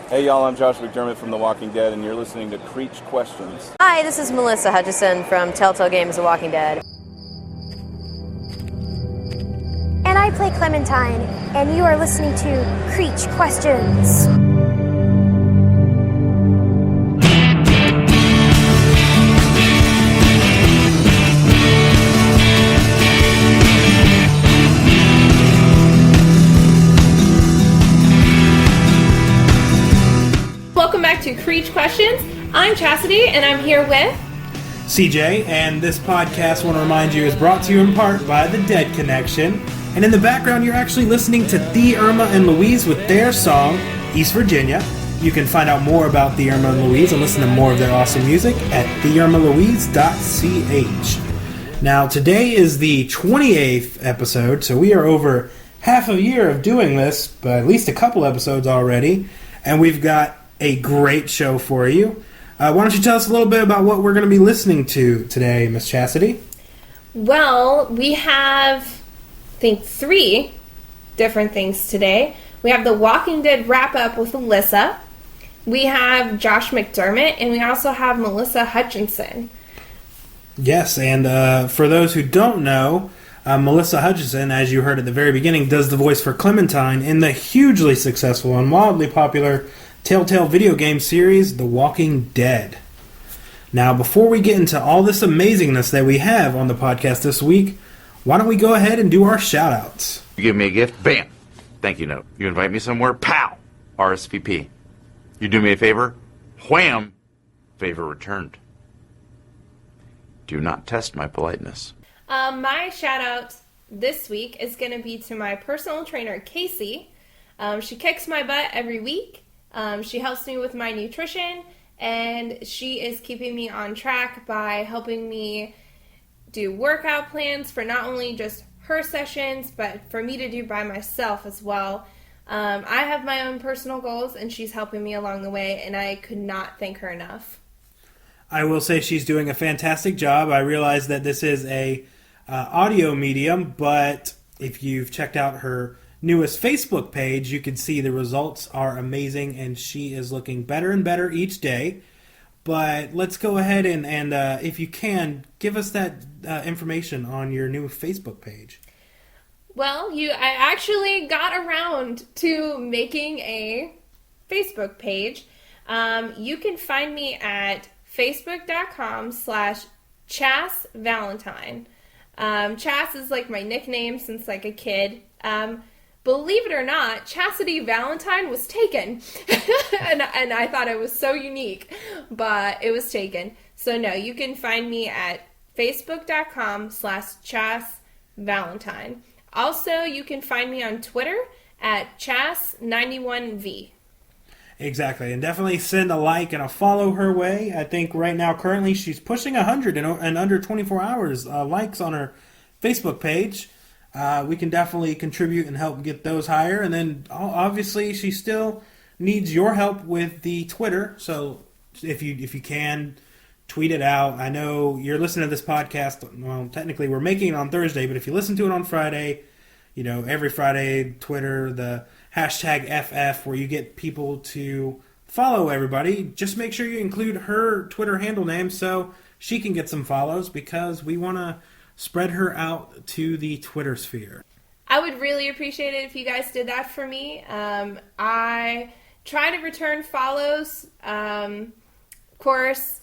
Hey y'all, I'm Josh McDermitt from The Walking Dead, and you're listening to Creech Questions. Hi, this is Melissa Hutchison from Telltale games The Walking Dead. And I play Clementine, and you are listening to Creech Questions. Welcome back to Creech Questions. I'm Chastity, and I'm here with CJ, and this podcast, I want to remind you, is brought to you in part by The Dead Connection. And in the background, you're actually listening to The Irma and Louise with their song, East Virginia. You can find out more about The Irma and Louise and listen to more of their awesome music at theirmalouise.ch. Now, today is the 28th episode, so we are over half a year of doing this, but at least a couple episodes already, and we've got a great show for you. Why don't you tell us a little bit about what we're going to be listening to today, Miss Chastity? Well, we have, I think, 3 different things today. We have the Walking Dead Wrapup with Alyssa. We have Josh McDermitt, and we also have Melissa Hutchison. Yes, and for those who don't know, Melissa Hutchison, as you heard at the very beginning, does the voice for Clementine in the hugely successful and wildly popular Telltale video game series, The Walking Dead. Now, before we get into all this amazingness that we have on the podcast this week, why don't we go ahead and do our shout-outs? You give me a gift, bam, thank you note. You invite me somewhere, pow, RSVP. You do me a favor, wham, favor returned. Do not test my politeness. My shout-out this week is going to be to my personal trainer, Casey. She kicks my butt every week. She helps me with my nutrition, and she is keeping me on track by helping me do workout plans for not only just her sessions, but for me to do by myself as well. I have my own personal goals, and she's helping me along the way, and I could not thank her enough. I will say she's doing a fantastic job. I realize that this is a audio medium, but if you've checked out her newest Facebook page, you can see the results are amazing, and she is looking better and better each day. But let's go ahead and if you can, give us that information on your new Facebook page. Well, I actually got around to making a Facebook page. You can find me at facebook.com/ChasValentine. Chas is like my nickname since like a kid. Believe it or not, Chastity Valentine was taken. and I thought it was so unique, but it was taken. So no, you can find me at facebook.com/ChasValentine. Also, you can find me on Twitter at Chas91V. Exactly, and definitely send a like and a follow her way. I think right now, currently, she's pushing 100 in under 24 hours likes on her Facebook page. We can definitely contribute and help get those higher. And then, obviously, she still needs your help with the Twitter. So if you can, tweet it out. I know you're listening to this podcast. Well, technically, we're making it on Thursday, but if you listen to it on Friday, every Friday, Twitter, the hashtag FF, where you get people to follow everybody, just make sure you include her Twitter handle name so she can get some follows, because we want to spread her out to the Twitter sphere. I would really appreciate it if you guys did that for me. I try to return follows. Of course,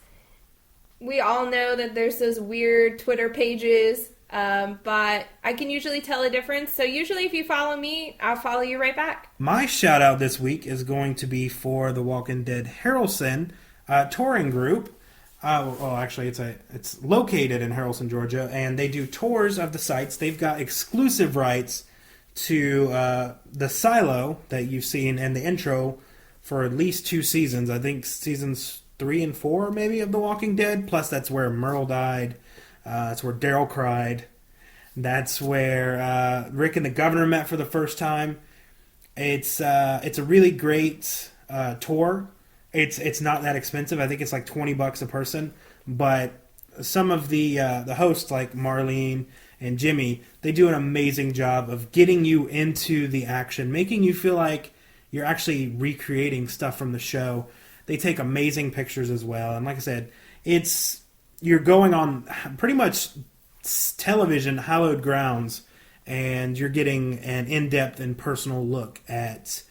we all know that there's those weird Twitter pages, but I can usually tell a difference. So usually if you follow me, I'll follow you right back. My shout out this week is going to be for the Walking Dead Harrelson touring group. Actually, it's located in Harrelson, Georgia, and they do tours of the sites. They've got exclusive rights to the silo that you've seen in the intro for at least 2 seasons. I think seasons 3 and 4, maybe, of The Walking Dead. Plus, that's where Merle died. That's where Daryl cried. That's where Rick and the Governor met for the first time. It's a really great tour. It's not that expensive. I think it's like $20 a person. But some of the hosts, like Marlene and Jimmy, they do an amazing job of getting you into the action, making you feel like you're actually recreating stuff from the show. They take amazing pictures as well. And like I said, you're going on pretty much television hallowed grounds, and you're getting an in-depth and personal look at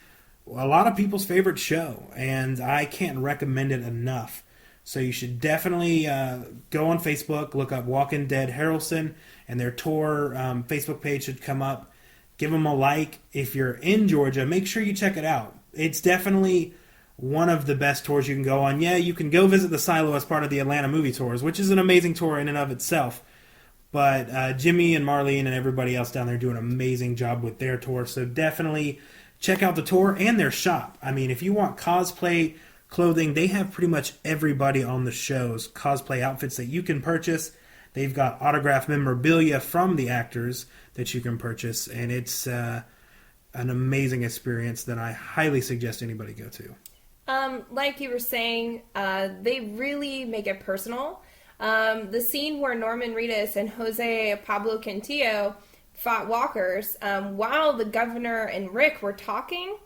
a lot of people's favorite show, and I can't recommend it enough. So you should definitely go on Facebook, look up Walking Dead Harrelson, and their tour Facebook page should come up. Give them a like. If you're in Georgia, make sure you check it out. It's definitely one of the best tours you can go on. Yeah, you can go visit the Silo as part of the Atlanta movie tours, which is an amazing tour in and of itself. But Jimmy and Marlene and everybody else down there do an amazing job with their tour. So definitely check out the tour and their shop. I mean, if you want cosplay clothing, they have pretty much everybody on the show's cosplay outfits that you can purchase. They've got autographed memorabilia from the actors that you can purchase, and it's an amazing experience that I highly suggest anybody go to. Like you were saying, they really make it personal. The scene where Norman Reedus and Jose Pablo Cantillo fought walkers, while the governor and Rick were talking,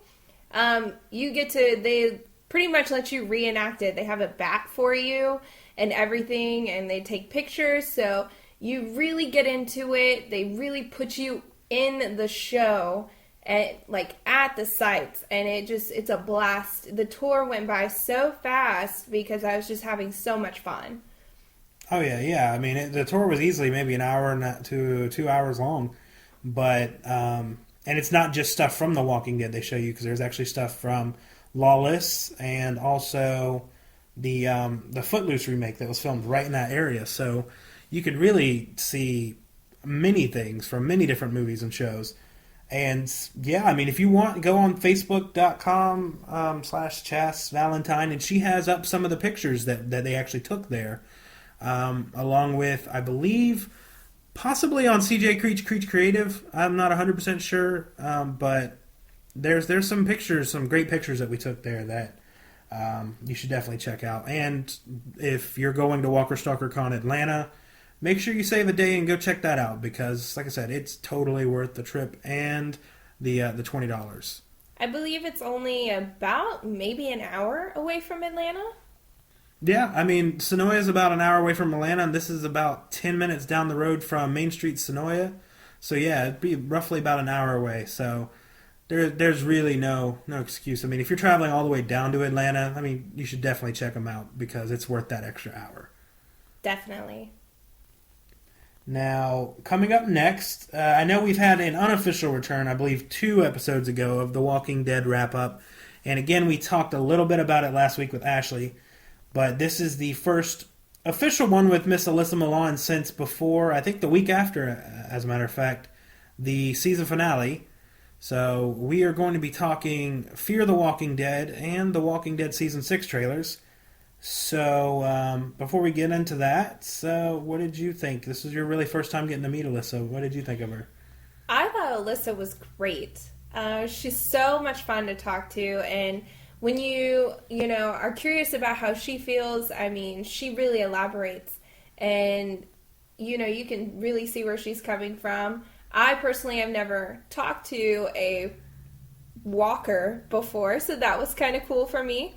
they pretty much let you reenact it. They have it back for you and everything, and they take pictures, so you really get into it. They really put you in the show at the sites, and it's a blast. The tour went by so fast because I was just having so much fun. Oh yeah. I mean, the tour was easily maybe an hour to 2 hours long, but and it's not just stuff from The Walking Dead they show you, because there's actually stuff from Lawless and also the Footloose remake that was filmed right in that area. So you could really see many things from many different movies and shows. And yeah, I mean, if you want, go on Facebook.com/Chas Valentine, and she has up some of the pictures that they actually took there, along with, I believe, possibly on CJ Creech Creative. I'm not 100% sure, but there's some pictures, some great pictures that we took there that you should definitely check out. And if you're going to Walker Stalker Con Atlanta, make sure you save a day and go check that out, because, like I said, it's totally worth the trip and the $20. I believe it's only about maybe an hour away from Atlanta. Yeah, I mean, Sonoya is about an hour away from Atlanta, and this is about 10 minutes down the road from Main Street, Sonoya. So yeah, it'd be roughly about an hour away. So there's really no excuse. I mean, if you're traveling all the way down to Atlanta, I mean, you should definitely check them out, because it's worth that extra hour. Definitely. Now, coming up next, I know we've had an unofficial return, I believe 2 episodes ago, of the Walking Dead Wrap-Up. And again, we talked a little bit about it last week with Ashley. But this is the first official one with Miss Alyssa Mulan since before, I think the week after, as a matter of fact, the season finale. So we are going to be talking Fear the Walking Dead and the Walking Dead Season 6 trailers. So before we get into that, what did you think? This is your really first time getting to meet Alyssa. What did you think of her? I thought Alyssa was great. She's so much fun to talk to, and when you are curious about how she feels, I mean, she really elaborates, and you can really see where she's coming from. I personally have never talked to a walker before, so that was kind of cool for me.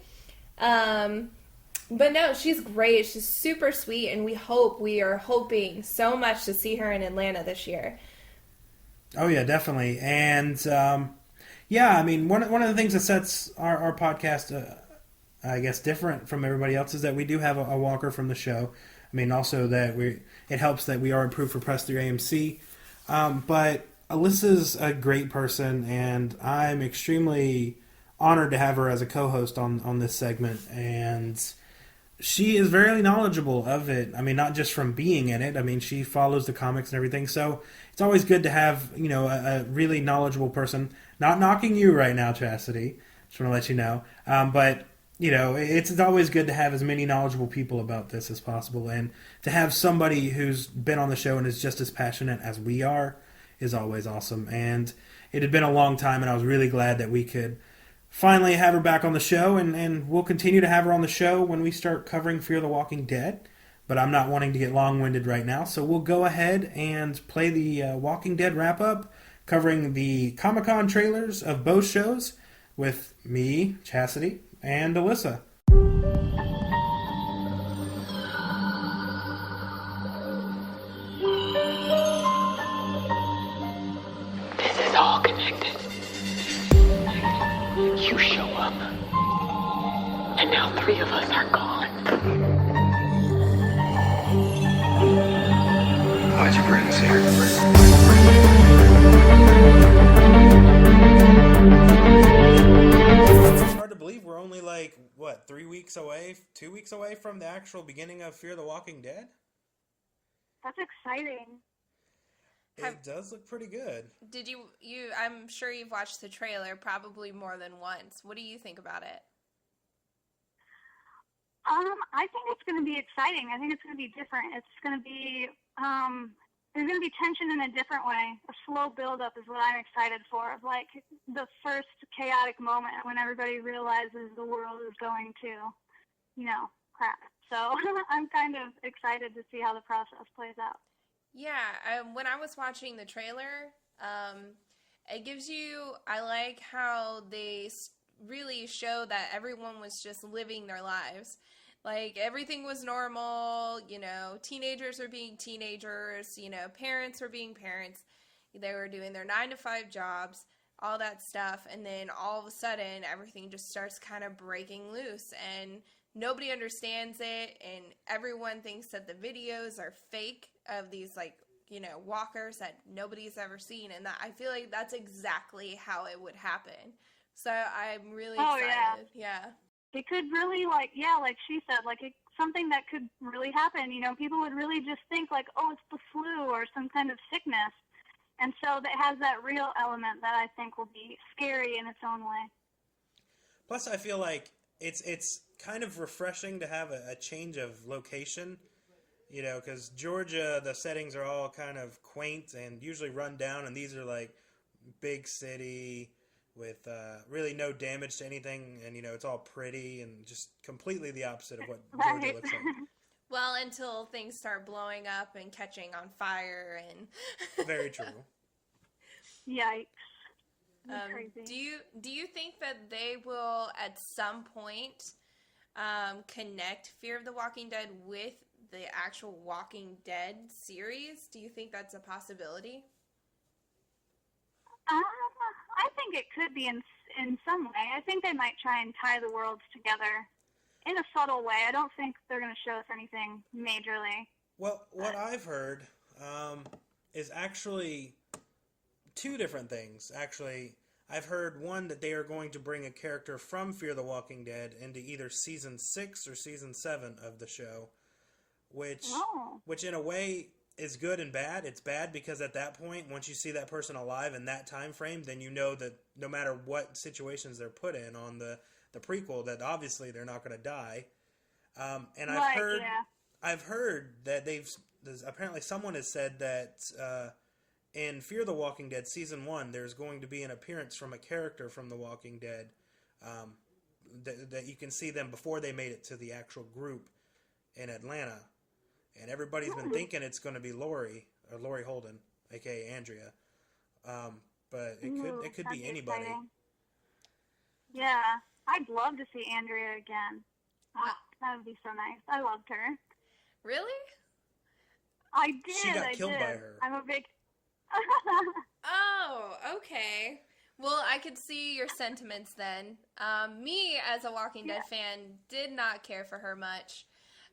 But no, she's great. She's super sweet, and we are hoping so much to see her in Atlanta this year. Oh yeah, definitely. And yeah, I mean, one of the things that sets our podcast, I guess, different from everybody else is that we do have a walker from the show. I mean, also that it helps that we are approved for Press 3 AMC. But Alyssa's a great person, and I'm extremely honored to have her as a co-host on this segment. And she is very knowledgeable of it. I mean, not just from being in it. I mean, she follows the comics and everything. So it's always good to have, a really knowledgeable person. Not knocking you right now, Chastity. Just want to let you know. But, it's always good to have as many knowledgeable people about this as possible. And to have somebody who's been on the show and is just as passionate as we are is always awesome. And it had been a long time, and I was really glad that we could finally have her back on the show. And we'll continue to have her on the show when we start covering Fear the Walking Dead. But I'm not wanting to get long-winded right now. So we'll go ahead and play the Walking Dead Wrap-Up, covering the Comic-Con trailers of both shows. with me, Chastity, and Alyssa. This is all connected. You show up, and now 3 of us are gone. Why'd you bring us here? It's hard to believe we're only 2 weeks away from the actual beginning of Fear the Walking Dead? That's exciting. It does look pretty good. Did you I'm sure you've watched the trailer probably more than once. What do you think about it? I think it's going to be exciting. I think it's going to be different. It's going to be, there's going to be tension in a different way. A slow build-up is what I'm excited for. Like the first chaotic moment when everybody realizes the world is going to, crap. So I'm kind of excited to see how the process plays out. Yeah, when I was watching the trailer, it gives you, I like how they really show that everyone was just living their lives. Like, everything was normal, teenagers were being teenagers, parents were being parents. They were doing their 9-to-5 jobs, all that stuff, and then all of a sudden, everything just starts kind of breaking loose, and nobody understands it, and everyone thinks that the videos are fake of these, walkers that nobody's ever seen, and that I feel like that's exactly how it would happen. So I'm really excited. Yeah. It could really, like she said, something that could really happen. People would really just think, oh, it's the flu or some kind of sickness. And so that has that real element that I think will be scary in its own way. Plus, I feel like it's kind of refreshing to have a change of location, because Georgia, the settings are all kind of quaint and usually run down, and these are big city with really no damage to anything, and it's all pretty and just completely the opposite of what Georgia looks like. Well, until things start blowing up and catching on fire and Very true. Yikes. Crazy. Do you think that they will at some point connect Fear of the Walking Dead with the actual Walking Dead series? Do you think that's a possibility? I think it could be in some way. I think they might try and tie the worlds together in a subtle way. I don't think they're going to show us anything majorly. Well, what I've heard is actually 2 different things. Actually, I've heard one that they are going to bring a character from Fear the Walking Dead into either season 6 or season 7 of the show, which in a way is good and bad. It's bad because at that point, once you see that person alive in that time frame, then you know that no matter what situations they're put in on the prequel, that obviously they're not going to die. And I've heard that apparently someone has said that in Fear the Walking Dead season 1, there's going to be an appearance from a character from The Walking Dead that you can see them before they made it to the actual group in Atlanta. And everybody's been thinking it's going to be Lori Holden, aka Andrea, but it could be anybody. Exciting. Yeah, I'd love to see Andrea again. Oh, that would be so nice. I loved her. Really? I did. She got killed by her. I'm a big. Oh, okay. Well, I could see your sentiments then. Me, as a Walking Dead fan, did not care for her much.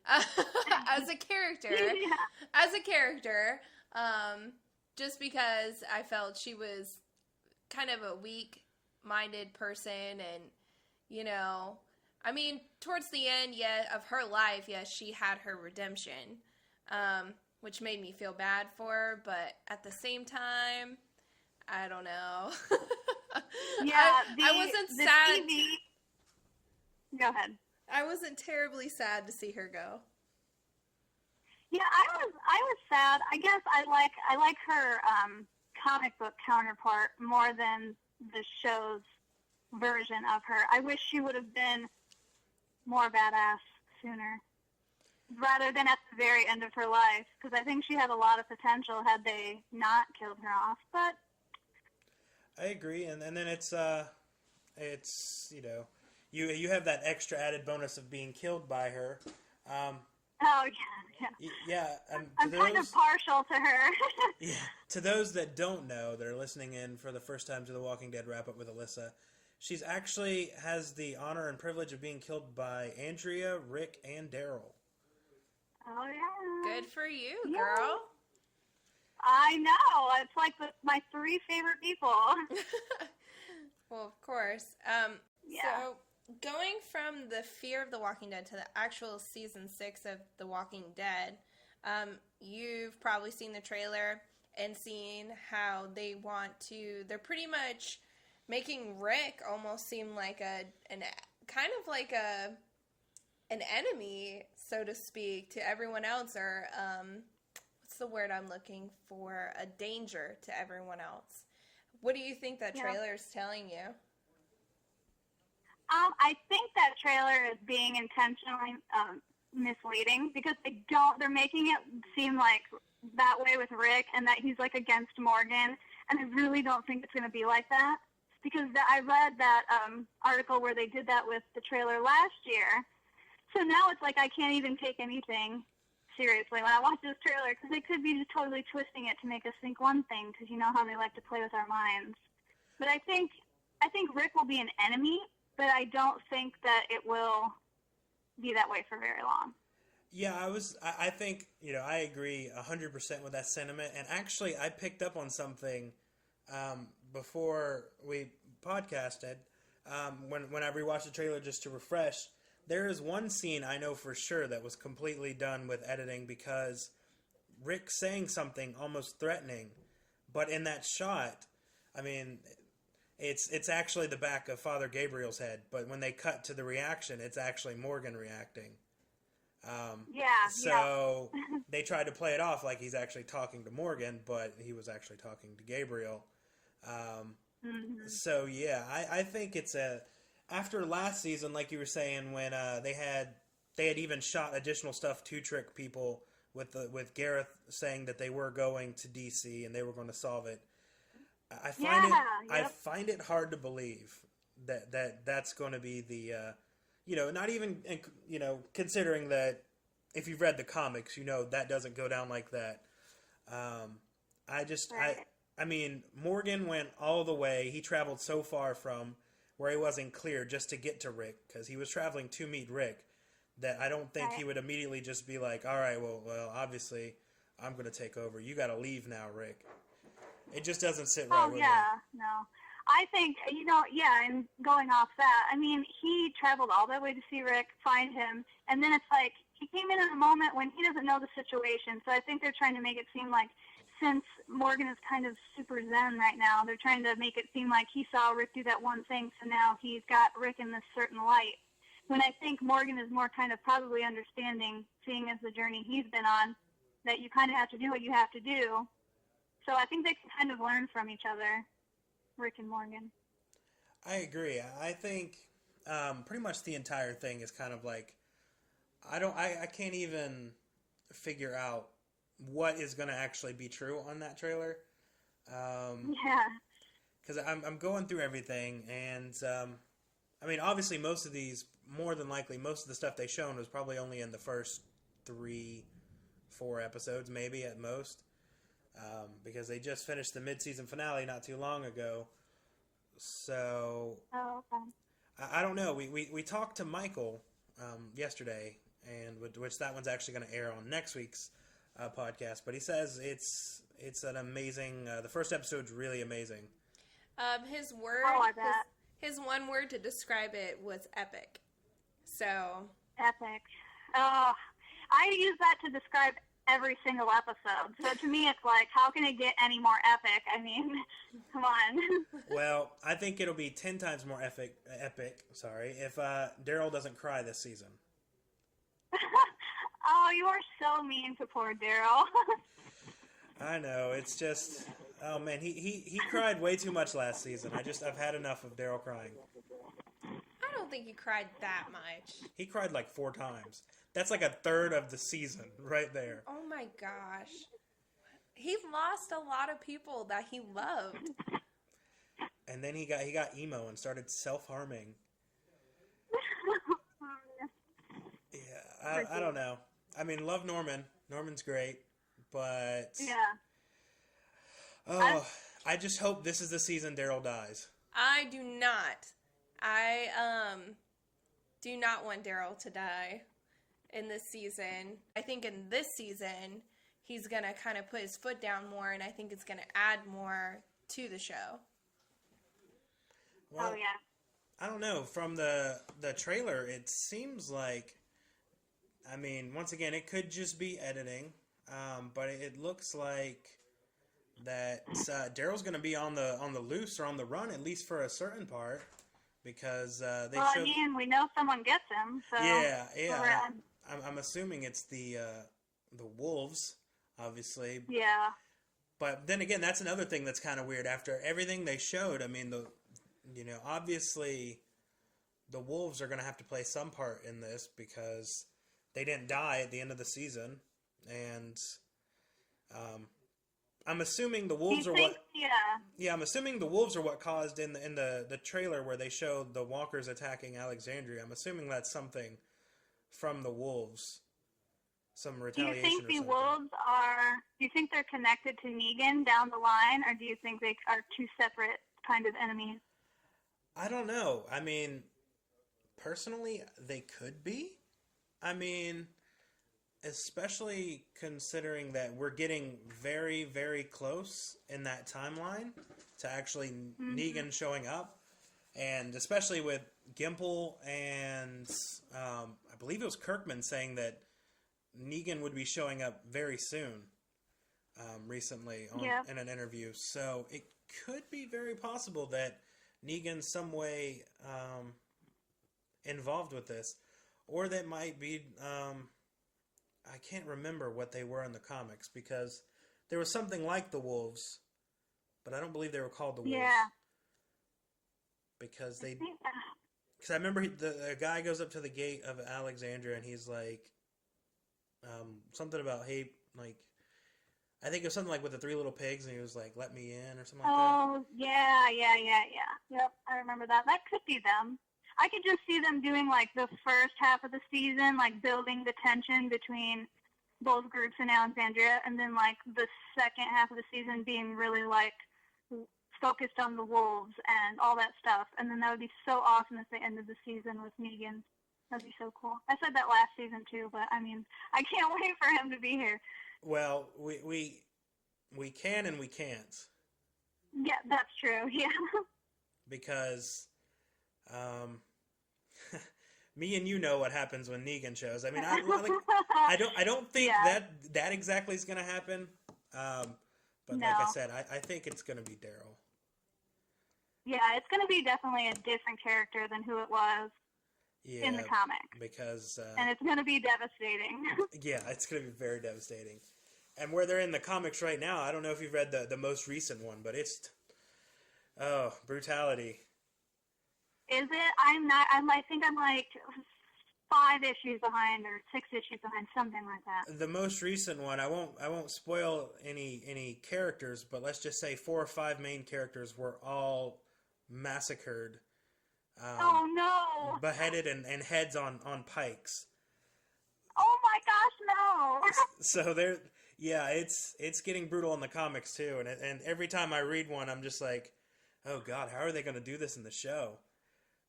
As a character, just because I felt she was kind of a weak-minded person, and towards the end, of her life, she had her redemption, which made me feel bad for her, but at the same time, I don't know. I wasn't sad. Go ahead. I wasn't terribly sad to see her go. Yeah, I was sad. I guess I like her comic book counterpart more than the show's version of her. I wish she would have been more badass sooner, rather than at the very end of her life, because I think she had a lot of potential had they not killed her off. But I agree, and then it's it's, you have that extra added bonus of being killed by her. Oh, yeah. Yeah, I'm kind of partial to her. Yeah, to those that don't know, that are listening in for the first time to the Walking Dead Wrap-Up with Alyssa, she's actually has the honor and privilege of being killed by Andrea, Rick, and Daryl. Oh, yeah. Good for you, girl. I know. It's like my 3 favorite people. Well, of course. So, going from the Fear of the Walking Dead to the actual season 6 of The Walking Dead, you've probably seen the trailer and seen how they're pretty much making Rick almost seem like an enemy, so to speak, to everyone else, or what's the word I'm looking for? A danger to everyone else. What do you think that trailer is telling you? I think that trailer is being intentionally misleading because they're making it seem like that way with Rick and that he's like against Morgan, and I really don't think it's going to be like that because I read that article where they did that with the trailer last year. So now it's like I can't even take anything seriously when I watch this trailer because they could be just totally twisting it to make us think one thing because you know how they like to play with our minds. But I think Rick will be an enemy, but I don't think that it will be that way for very long. Yeah, I think, I agree 100% with that sentiment. And actually, I picked up on something before we podcasted, when I rewatched the trailer just to refresh. There is one scene I know for sure that was completely done with editing because Rick's saying something almost threatening, but in that shot, I mean, it's actually the back of Father Gabriel's head, but when they cut to the reaction, it's actually Morgan reacting. So they tried to play it off like he's actually talking to Morgan, but he was actually talking to Gabriel. So yeah, I think it's after last season, like you were saying, when they had even shot additional stuff to trick people with Gareth saying that they were going to DC and they were going to solve it. I find it hard to believe that's going to be the not even considering that if you've read the comics, that doesn't go down like that. I mean, Morgan went all the way. He traveled so far from where he wasn't clear just to get to Rick, because he was traveling to meet Rick, that I don't think he would immediately just be like, all right, well, obviously, I'm going to take over. You got to leave now, Rick. It just doesn't sit right with me. No. I think, and going off that, I mean, he traveled all that way to see Rick, find him, and then it's like, he came in a moment when he doesn't know the situation, so I think they're trying to make it seem like since Morgan is kind of super zen right now, they're trying to make it seem like he saw Rick do that one thing, so now he's got Rick in this certain light. When I think Morgan is more kind of probably understanding, seeing as the journey he's been on, that you kind of have to do what you have to do. So I think they can kind of learn from each other, Rick and Morgan. I agree. I think pretty much the entire thing is kind of like, I can't even figure out what is going to actually be true on that trailer. Because I'm going through everything, and I mean, obviously more than likely, most of the stuff they shown was probably only in the first 3-4 episodes, maybe at most, because they just finished the mid-season finale not too long ago. So, I don't know. We talked to Michael yesterday, and which that one's actually going to air on next week's podcast, but he says it's an amazing. The first episode's really amazing. His one word to describe it was epic. So epic. Oh, I use that to describe every single episode. So to me, it's like, how can it get any more epic? I mean, come on. Well, I think it'll be 10 times more epic. Sorry, if Daryl doesn't cry this season. Oh, you are so mean to poor Daryl. I know. It's just, oh man, he cried way too much last season. I've had enough of Daryl crying. I don't think he cried that much. He cried like 4 times. That's like a third of the season right there. Oh my gosh. He lost a lot of people that he loved. and then he got emo and started self-harming. Yeah, I don't know. I mean, love Norman. Norman's great, but Yeah. I just hope this is the season Daryl dies. I do not. I do not want Daryl to die in this season. I think in this season he's gonna kind of put his foot down more, and I think it's gonna add more to the show. Well, Oh yeah. I don't know. From the trailer, it seems like, I mean, once again, it could just be editing, but it looks like that Daryl's going to be on the loose or on the run, at least for a certain part, because they Well, showed. I mean, we know someone gets him, so Yeah. I'm assuming it's the wolves, obviously. Yeah. But then again, that's another thing that's kind of weird. After everything they showed, I mean, obviously, the wolves are going to have to play some part in this because they didn't die at the end of the season, and I'm assuming the wolves are what. Yeah. Yeah, I'm assuming the wolves are what caused in the trailer where they showed the walkers attacking Alexandria. I'm assuming that's something from the wolves, some Do retaliation. you think or the something. wolves are? Do you think they're connected to Negan down the line, or do you think they are two separate kind of enemies? I don't know. I mean, personally, they could be. I mean, especially considering that we're getting very, very close in that timeline to actually Negan showing up. And especially with Gimple and I believe it was Kirkman saying that Negan would be showing up very soon recently in an interview. So it could be very possible that Negan's some way involved with this. Or that might be... I can't remember what they were in the comics because there was something like the wolves, but I don't believe they were called the wolves. Yeah. Because I remember the guy goes up to the gate of Alexandria and he's like, something about, hey, like, I think it was something like with the three little pigs and he was like, let me in or something like that. Oh, yeah. Yep, I remember that. That could be them. I could just see them doing, like, the first half of the season, like, building the tension between both groups in Alexandria, and then, like, the second half of the season being really, like, focused on the wolves and all that stuff. And then that would be so awesome if they ended the season with Negan. That'd be so cool. I said that last season, too, but, I mean, I can't wait for him to be here. Well, we can and we can't. Yeah, that's true, yeah. Because... me and you know what happens when Negan shows. I mean, I don't think that exactly is going to happen. But No. like I said, I think it's going to be Daryl. Yeah, it's going to be definitely a different character than who it was in the comic. Because and it's going to be devastating. yeah, it's going to be very devastating. And where they're in the comics right now, I don't know if you've read the most recent one, but it's brutality. Is it? I think I'm like 5 issues behind or 6 issues behind, something like that. The most recent one, I won't spoil any characters, but let's just say 4 or 5 main characters were all massacred. Oh no! Beheaded and heads on pikes. Oh my gosh, no! So it's getting brutal in the comics too, and every time I read one, I'm just like, oh god, how are they going to do this in the show?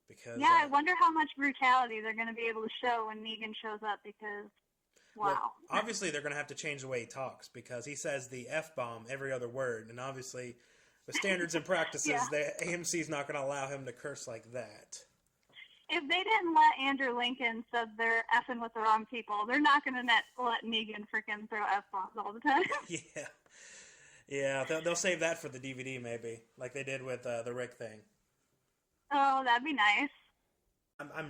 Because I wonder how much brutality they're going to be able to show when Negan shows up, because, wow. Well, obviously they're going to have to change the way he talks, because he says the F-bomb every other word, and obviously with standards and practices, the AMC's not going to allow him to curse like that. If they didn't let Andrew Lincoln said they're effing with the wrong people, they're not going to let Negan freaking throw F-bombs all the time. Yeah, they'll save that for the DVD maybe, like they did with the Rick thing. Oh, that'd be nice. I'm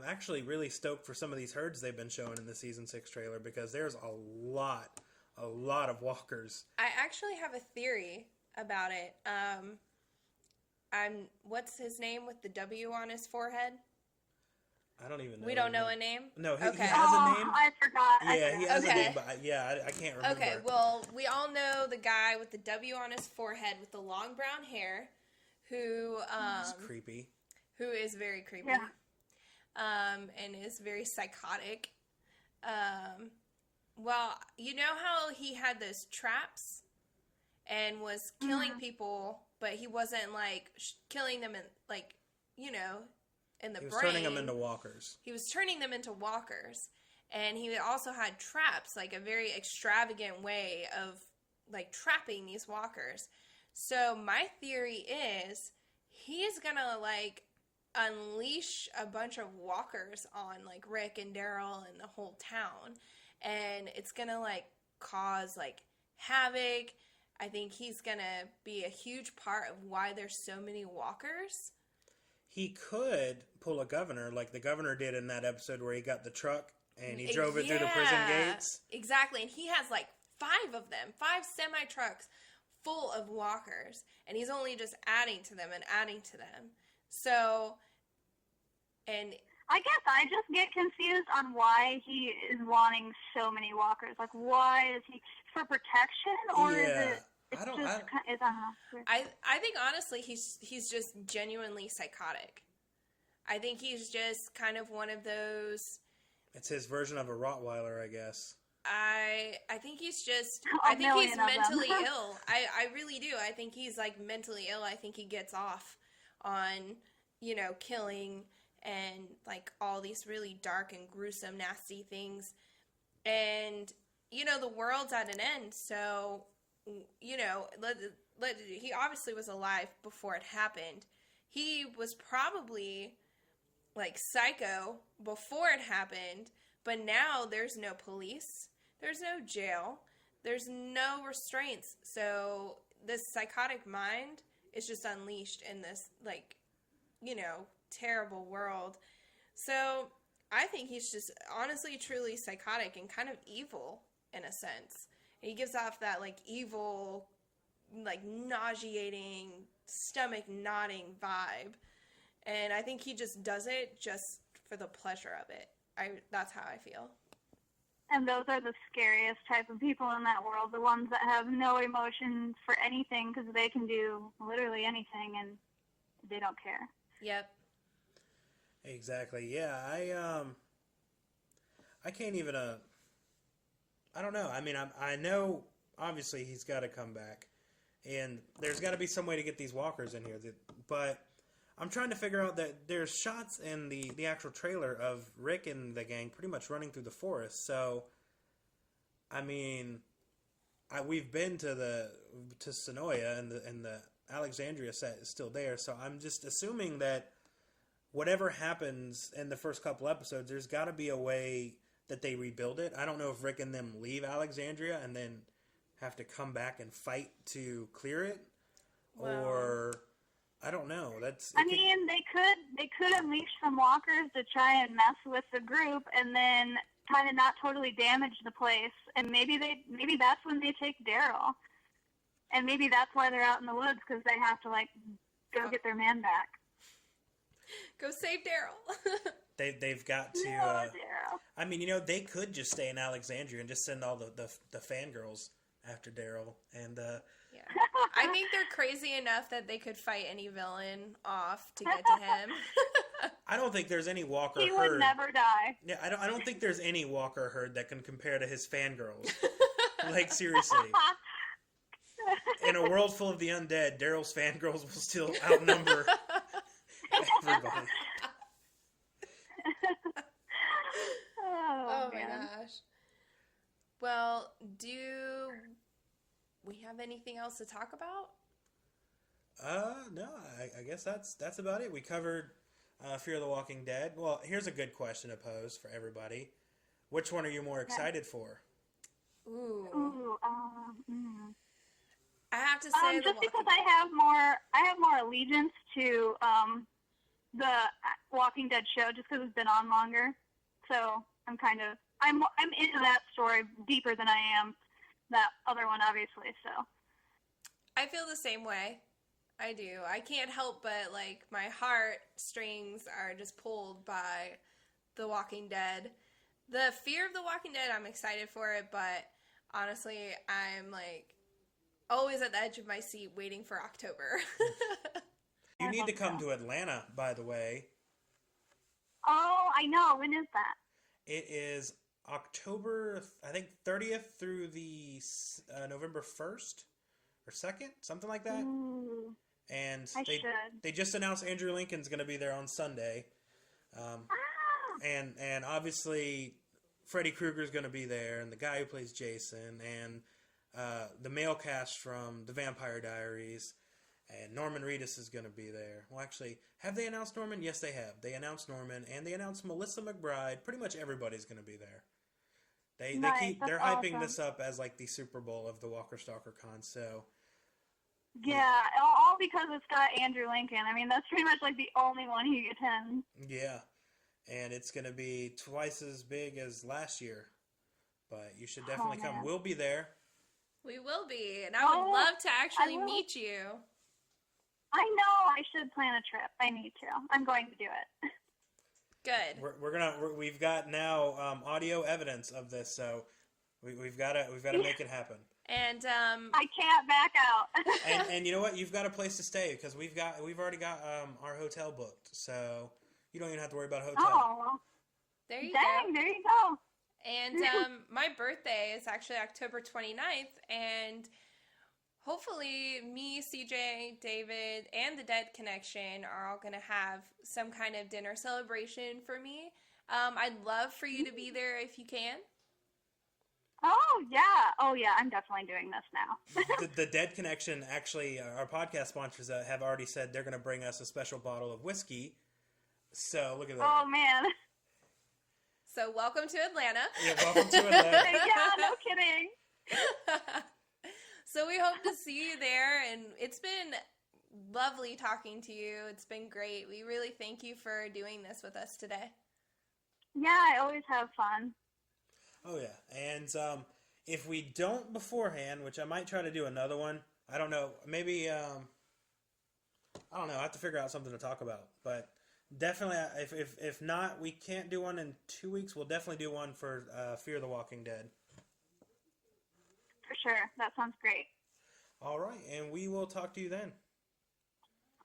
actually really stoked for some of these herds they've been showing in the season 6 trailer, because there's a lot of walkers. I actually have a theory about it. What's his name with the W on his forehead? I don't even know. We don't know a name? No, he Okay. has a name. I forgot. Yeah, he has Okay. a name, but I can't remember. Okay, well, we all know the guy with the W on his forehead with the long brown hair who It's creepy. who is very creepy. Yeah. And is very psychotic. Well, you know how he had those traps and was killing people, but he wasn't like killing them in like, you know, in the He was brain. turning them into walkers. He was turning them into walkers. And he also had traps, like a very extravagant way of like trapping these walkers. So my theory is he's gonna like unleash a bunch of walkers on like Rick and Daryl and the whole town. And it's gonna like cause like havoc. I think he's gonna be a huge part of why there's so many walkers. He could pull a governor like the governor did in that episode where he got the truck and he drove it through the prison gates. Exactly. And he has like 5 of them, 5 semi-trucks full of walkers. And he's only just adding to them and adding to them. So, and I guess I just get confused on why he is wanting so many walkers. Like, why is he for protection, or is it? It's I don't know. I think honestly he's just genuinely psychotic. I think he's just kind of one of those. It's his version of a Rottweiler, I guess. I think he's just. A I think he's million of them. mentally ill. I really do. I think he's like mentally ill. I think he gets off on, you know, killing and like all these really dark and gruesome, nasty things. And you know, the world's at an end, so. You know, he obviously was alive before it happened. He was probably like psycho before it happened, but now there's no police, there's no jail, there's no restraints. So this psychotic mind is just unleashed in this like, you know, terrible world. So I think he's just honestly truly psychotic and kind of evil in a sense. He gives off that, like, evil, like, nauseating, stomach-knotting vibe. And I think he just does it just for the pleasure of it. That's how I feel. And those are the scariest type of people in that world, the ones that have no emotion for anything because they can do literally anything and they don't care. Yep. Exactly. Yeah, I can't even I don't know. I mean, I know obviously he's got to come back, and there's got to be some way to get these walkers in here. But I'm trying to figure out that there's shots in the actual trailer of Rick and the gang pretty much running through the forest. So, I mean, we've been to Sonoya, and the Alexandria set is still there. So I'm just assuming that whatever happens in the first couple episodes, there's got to be a way that they rebuild it. I don't know if Rick and them leave Alexandria and then have to come back and fight to clear it, or I don't know. They could unleash some walkers to try and mess with the group, and then kind of not totally damage the place. And maybe that's when they take Daryl, and maybe that's why they're out in the woods because they have to like go get their man back. Go save Daryl. They've got to. Daryl. I mean, you know, they could just stay in Alexandria and just send all the fangirls after Daryl. And yeah, I think they're crazy enough that they could fight any villain off to get to him. I don't think there's any Walker He herd. would never die. Yeah, I don't think there's any Walker herd that can compare to his fangirls. Like, seriously. In a world full of the undead, Daryl's fangirls will still outnumber everybody. Oh my gosh. Well, do we have anything else to talk about? No, I guess that's about it. We covered Fear the Walking Dead. Well, here's a good question to pose for everybody. Which one are you more excited for? Ooh. I have to say just because I have more allegiance to the Walking Dead show, just because it's been on longer. So I'm into that story deeper than I am that other one, obviously. So I feel the same way. I do. I can't help but like my heart strings are just pulled by The Walking Dead. The Fear of the Walking Dead, I'm excited for it, but honestly, I'm like always at the edge of my seat waiting for October. You need to come to Atlanta, by the way. Oh, I know. When is that? It is October, I think, 30th through the November 1st or 2nd, something like that. Ooh, And I should. they just announced Andrew Lincoln's going to be there on Sunday. And obviously Freddy Krueger's going to be there, and the guy who plays Jason, and the male cast from The Vampire Diaries, and Norman Reedus is going to be there. Well, actually, have they announced Norman? Yes, they have. They announced Norman, and they announced Melissa McBride. Pretty much everybody's going to be there. They're hyping awesome. this up as like the Super Bowl of the Walker Stalker Con. So Yeah, all because it's got Andrew Lincoln. I mean, that's pretty much like the only one he attends. yeah, and it's going to be twice as big as last year. But you should definitely come. man. We'll be there. We will be, and I would love to actually will. meet you. I know I should plan a trip. I need to. I'm going to do it. Good. We've got now audio evidence of this, so we've got to make it happen. And I can't back out. And you know what? You've got a place to stay because we've already got our hotel booked, so you don't even have to worry about a hotel. Oh, there you dang, go. there you go. And my birthday is actually October 29th, and hopefully me, CJ, David, and the Dead Connection are all going to have some kind of dinner celebration for me. I'd love for you to be there if you can. Oh, yeah, I'm definitely doing this now. The Dead Connection, actually, our podcast sponsors have already said they're going to bring us a special bottle of whiskey. So look at that. Oh, man. So welcome to Atlanta. Yeah, welcome to Atlanta. Yeah, no kidding. So we hope to see you there, and it's been lovely talking to you. It's been great. We really thank you for doing this with us today. Yeah, I always have fun. Oh, yeah. And if we don't beforehand, which I might try to do another one, I don't know. Maybe, I don't know. I have to figure out something to talk about. But definitely, if not, we can't do one in 2 weeks. We'll definitely do one for Fear the Walking Dead. For sure. That sounds great. All right. And we will talk to you then.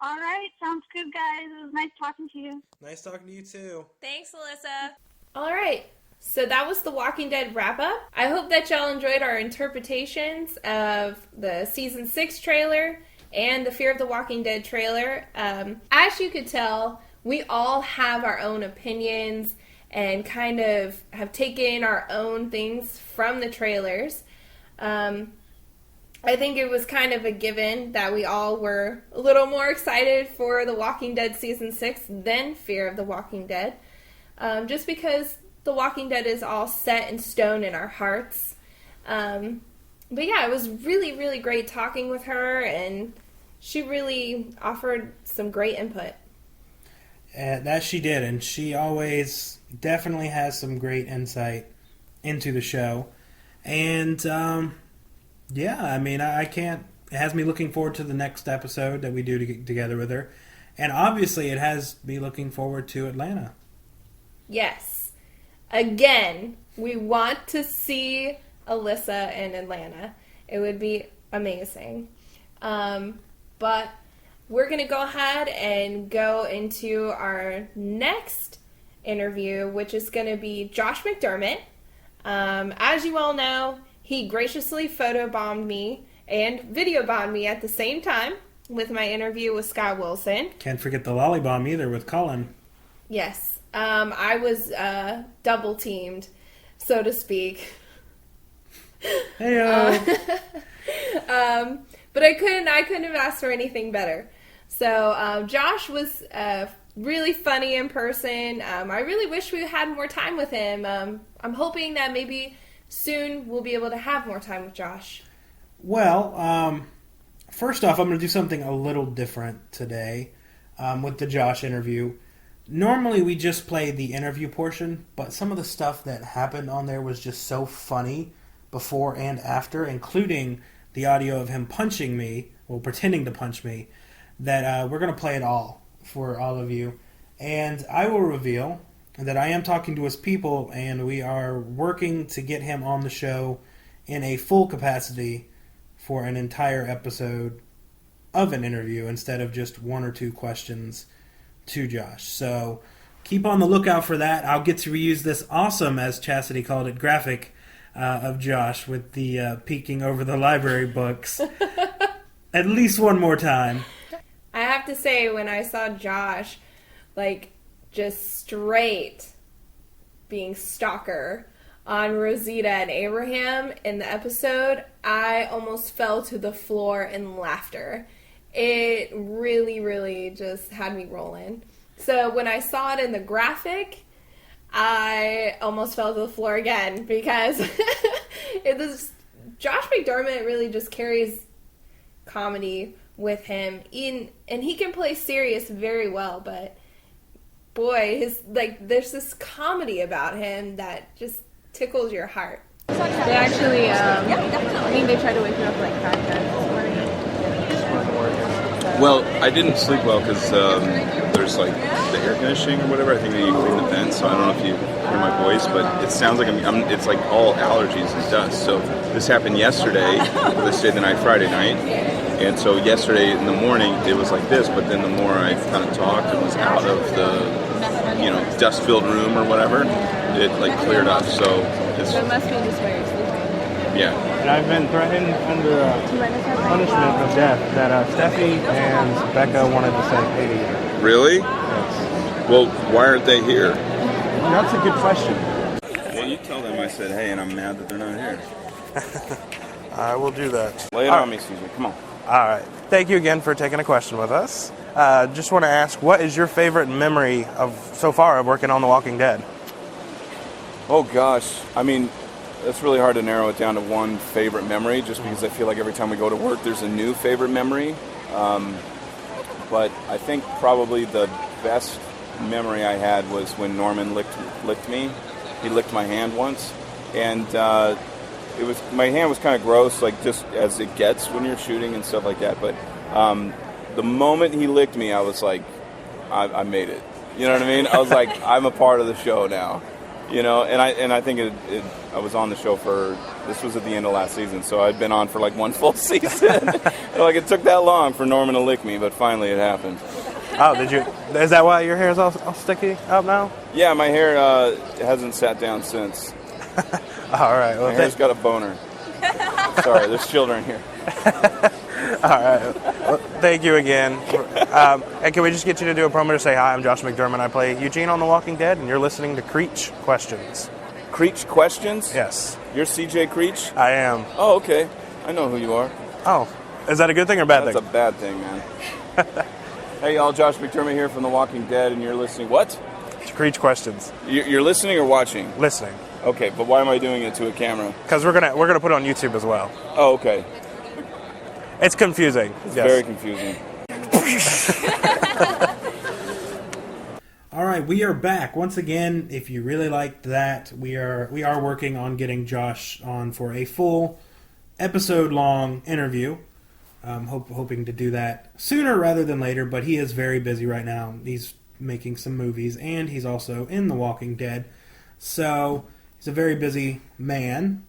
All right. Sounds good, guys. It was nice talking to you. Nice talking to you, too. Thanks, Alyssa. All right. So that was the Walking Dead Wrap-Up. I hope that y'all enjoyed our interpretations of the Season 6 trailer and the Fear of the Walking Dead trailer. As you could tell, we all have our own opinions and kind of have taken our own things from the trailers. I think it was kind of a given that we all were a little more excited for The Walking Dead Season 6 than Fear of the Walking Dead. Just because The Walking Dead is all set in stone in our hearts. But yeah, it was really, really great talking with her, and she really offered some great input. That she did, and she always definitely has some great insight into the show. And, yeah, I mean, I can't... It has me looking forward to the next episode that we do together with her. And obviously, it has me looking forward to Atlanta. Yes. Again, we want to see Alyssa in Atlanta. It would be amazing. But we're going to go ahead and go into our next interview, which is going to be Josh McDermitt. As you all know, he graciously photobombed me and videobombed me at the same time with my interview with Scott Wilson. Can't forget the lollybomb either with Colin. Yes. I was double teamed, so to speak. Hey-o. But I couldn't have asked for anything better. So Josh was really funny in person. I really wish we had more time with him. I'm hoping that maybe soon we'll be able to have more time with Josh. Well, first off, I'm going to do something a little different today with the Josh interview. Normally we just play the interview portion, but some of the stuff that happened on there was just so funny before and after, including the audio of him punching me, well, pretending to punch me, that we're going to play it all for all of you. And I will reveal that I am talking to his people, and we are working to get him on the show in a full capacity for an entire episode of an interview instead of just one or two questions to Josh. So keep on the lookout for that. I'll get to reuse this awesome, as Chastity called it, graphic of Josh with the peeking over the library books at least one more time. I have to say, when I saw Josh, like, just straight being stalker on Rosita and Abraham in the episode, I almost fell to the floor in laughter. It really, really just had me rolling. So when I saw it in the graphic, I almost fell to the floor again because Josh McDermitt really just carries comedy with him and he can play serious very well, but boy, there's this comedy about him that just tickles your heart. They actually, I think they tried to wake me up like 5 times this morning. Well, I didn't sleep well because there's like the air conditioning or whatever. I think you clean the vents, so I don't know if you hear my voice, but it sounds like it's like all allergies and dust. So this happened yesterday, the night, Friday night. And so yesterday in the morning it was like this, but then the more I kind of talked and was out of the dust-filled room or whatever, it like cleared up. So it must be just where you're sleeping. Yeah. And I've been threatened under punishment of death that Steffi and Becca wanted to say hey to you. Really? Yes. Well, why aren't they here? That's a good question. Well, you tell them I said hey, and I'm mad that they're not here. I will do that. Lay it on me, Susan. Come on. All right. Thank you again for taking a question with us. Just want to ask, what is your favorite memory so far of working on The Walking Dead? Oh, gosh. I mean, it's really hard to narrow it down to one favorite memory just because I feel like every time we go to work, there's a new favorite memory. But I think probably the best memory I had was when Norman licked me. He licked my hand once. And my hand was kind of gross, like just as it gets when you're shooting and stuff like that. But the moment he licked me, I was like, I made it. You know what I mean? I was like, I'm a part of the show now. And I think I was on the show this was at the end of last season, so I'd been on for like one full season. Like it took that long for Norman to lick me, but finally it happened. Oh, did you? Is that why your hair is all sticky up now? Yeah, my hair hasn't sat down since. All right. Well, my hair's got a boner. Sorry, there's children here. All right. Well, thank you again. And can we just get you to do a promo to say hi? I'm Josh McDermitt. I play Eugene on The Walking Dead, and you're listening to Creech Questions. Creech Questions? Yes. You're CJ Creech? I am. Oh, okay. I know who you are. Oh. Is that a good thing or a bad thing? That's a bad thing, man. Hey, y'all. Josh McDermitt here from The Walking Dead, and you're listening. What? To Creech Questions. You're listening or watching? Listening. Okay, but why am I doing it to a camera? Because we're gonna put it on YouTube as well. Oh, okay. It's confusing. It's very confusing. All right, we are back once again. If you really liked that, we are working on getting Josh on for a full episode-long interview. Hoping to do that sooner rather than later, but he is very busy right now. He's making some movies, and he's also in The Walking Dead. So he's a very busy man.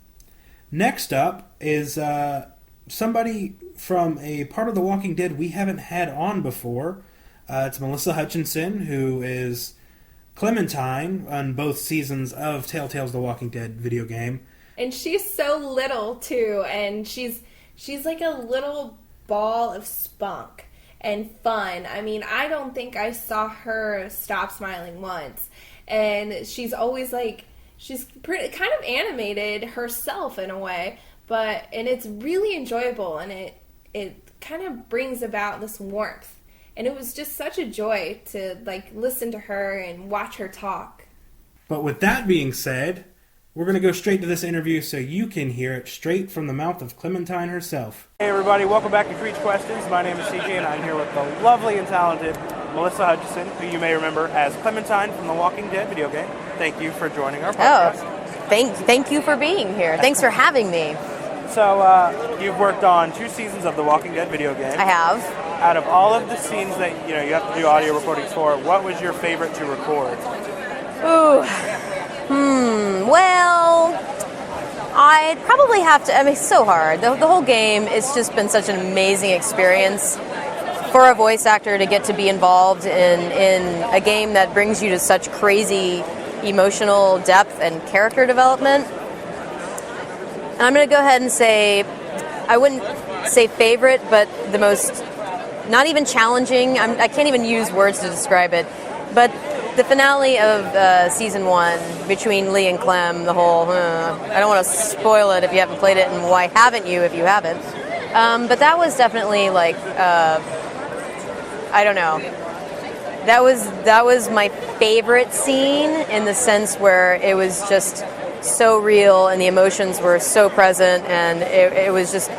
Next up is somebody from a part of The Walking Dead we haven't had on before. It's Melissa Hutchison, who is Clementine on both seasons of Telltale's The Walking Dead video game. And she's so little, too, and she's like a little ball of spunk and fun. I mean, I don't think I saw her stop smiling once. And she's always like, she's kind of animated herself in a way, and it's really enjoyable, and it kind of brings about this warmth. And it was just such a joy to listen to her and watch her talk. But with that being said, we're going to go straight to this interview so you can hear it straight from the mouth of Clementine herself. Hey everybody, welcome back to Creech Questions. My name is CJ and I'm here with the lovely and talented Melissa Hutchison, who you may remember as Clementine from the Walking Dead video game. Thank you for joining our podcast. Thank you for being here. Thanks for having me. So, you've worked on 2 seasons of the Walking Dead video game. I have. Out of all of the scenes that you have to do audio recordings for, what was your favorite to record? Ooh, Well, I'd probably have to. I mean, it's so hard. The whole game, it's just been such an amazing experience for a voice actor to get to be involved in a game that brings you to such crazy emotional depth and character development. And I'm going to go ahead and say, I wouldn't say favorite, but the most, not even challenging. I can't even use words to describe it, but the finale of season 1 between Lee and Clem, the whole, I don't want to spoil it if you haven't played it, and why haven't you if you haven't? But that was definitely like, I don't know. That was my favorite scene in the sense where it was just so real and the emotions were so present, and it was just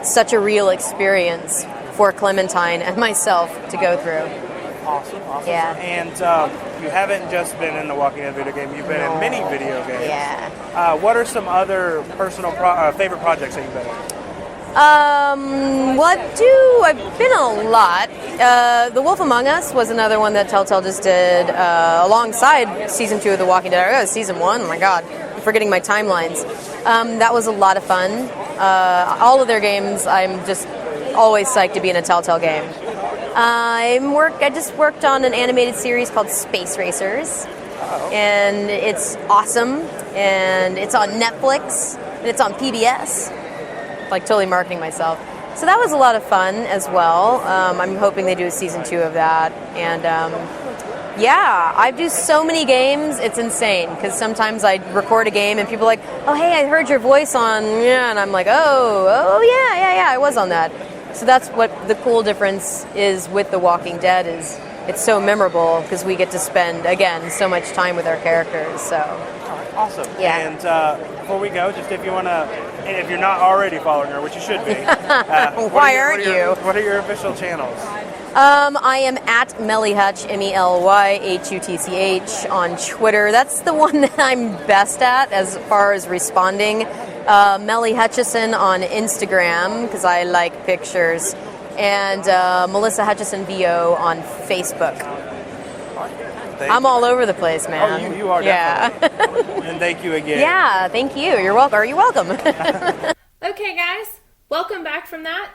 such a real experience for Clementine and myself to go through. Awesome. Yeah. And you haven't just been in the Walking Dead video game, you've been in many video games. Yeah. What are some other personal favorite projects that you've been in? I've been in a lot. The Wolf Among Us was another one that Telltale just did alongside season 2 of The Walking Dead. Oh, season 1, oh my god, I'm forgetting my timelines. That was a lot of fun. All of their games, I'm just always psyched to be in a Telltale game. I just worked on an animated series called Space Racers, and it's awesome, and it's on Netflix, and it's on PBS. Like totally marketing myself. So that was a lot of fun as well. I'm hoping they do a season 2 of that. And yeah, I do so many games, it's insane. Because sometimes I record a game and people are like, oh hey, I heard your voice on, yeah, and I'm like, oh yeah, I was on that. So that's what the cool difference is with The Walking Dead is it's so memorable because we get to spend, again, so much time with our characters. So awesome. Yeah. And before we go, just if you want to, and if you're not already following her, which you should be. Why aren't you? What are your official channels? I am at Melly Hutch, MELYHUTCH on Twitter. That's the one that I'm best at as far as responding. Melly Hutchison on Instagram because I like pictures, and Melissa Hutchison VO on Facebook. I'm all over the place, man. Oh, you are definitely. And thank you again. Yeah, thank you. You're welcome. Are you welcome? Okay, guys, welcome back from that.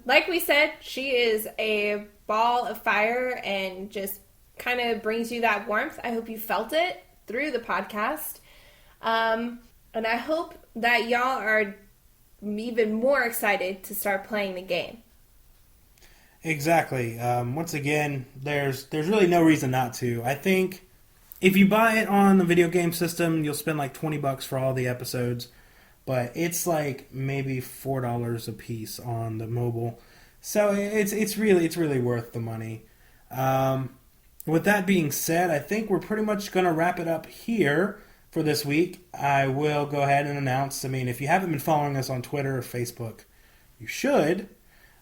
Like we said, she is a ball of fire and just kind of brings you that warmth. I hope you felt it through the podcast. And I hope that y'all are even more excited to start playing the game. Exactly. Once again, there's really no reason not to. I think if you buy it on the video game system, you'll spend like $20 for all the episodes, but it's like maybe $4 a piece on the mobile. So it's really worth the money. With that being said, I think we're pretty much going to wrap it up here for this week. I will go ahead and announce, if you haven't been following us on Twitter or Facebook, you should,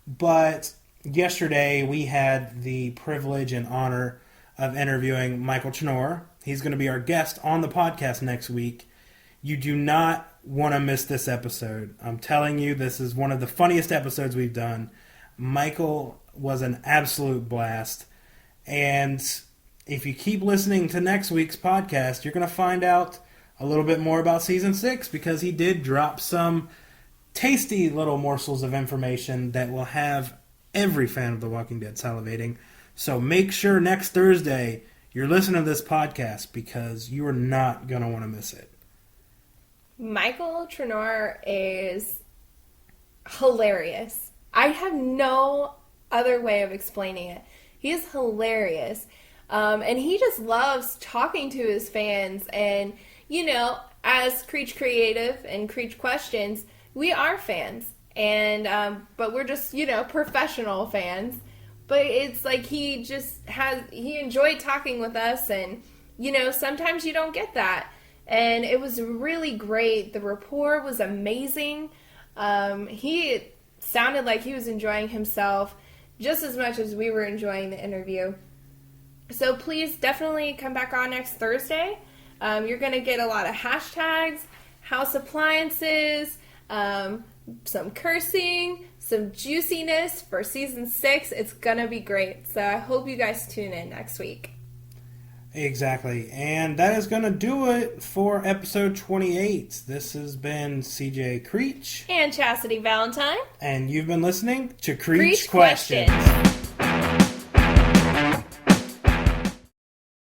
but yesterday we had the privilege and honor of interviewing Michael Chenor. He's going to be our guest on the podcast next week. You do not want to miss this episode. I'm telling you, this is one of the funniest episodes we've done. Michael was an absolute blast. And if you keep listening to next week's podcast, you're going to find out a little bit more about Season 6 because he did drop some tasty little morsels of information that will have every fan of The Walking Dead salivating. So make sure next Thursday you're listening to this podcast because you are not going to want to miss it. Michael Chenor is hilarious. I have no other way of explaining it. He is hilarious. And he just loves talking to his fans. And, as Creech Creative and Creech Questions, we are fans. And, but we're just, professional fans. But it's like he enjoyed talking with us. And, sometimes you don't get that. And it was really great. The rapport was amazing. He sounded like he was enjoying himself just as much as we were enjoying the interview. So please definitely come back on next Thursday. You're going to get a lot of hashtags, house appliances, some cursing, some juiciness for Season 6. It's going to be great. So I hope you guys tune in next week. Exactly. And that is going to do it for episode 28. This has been CJ Creech. And Chastity Valentine. And you've been listening to Creech Creech Questions. Questions.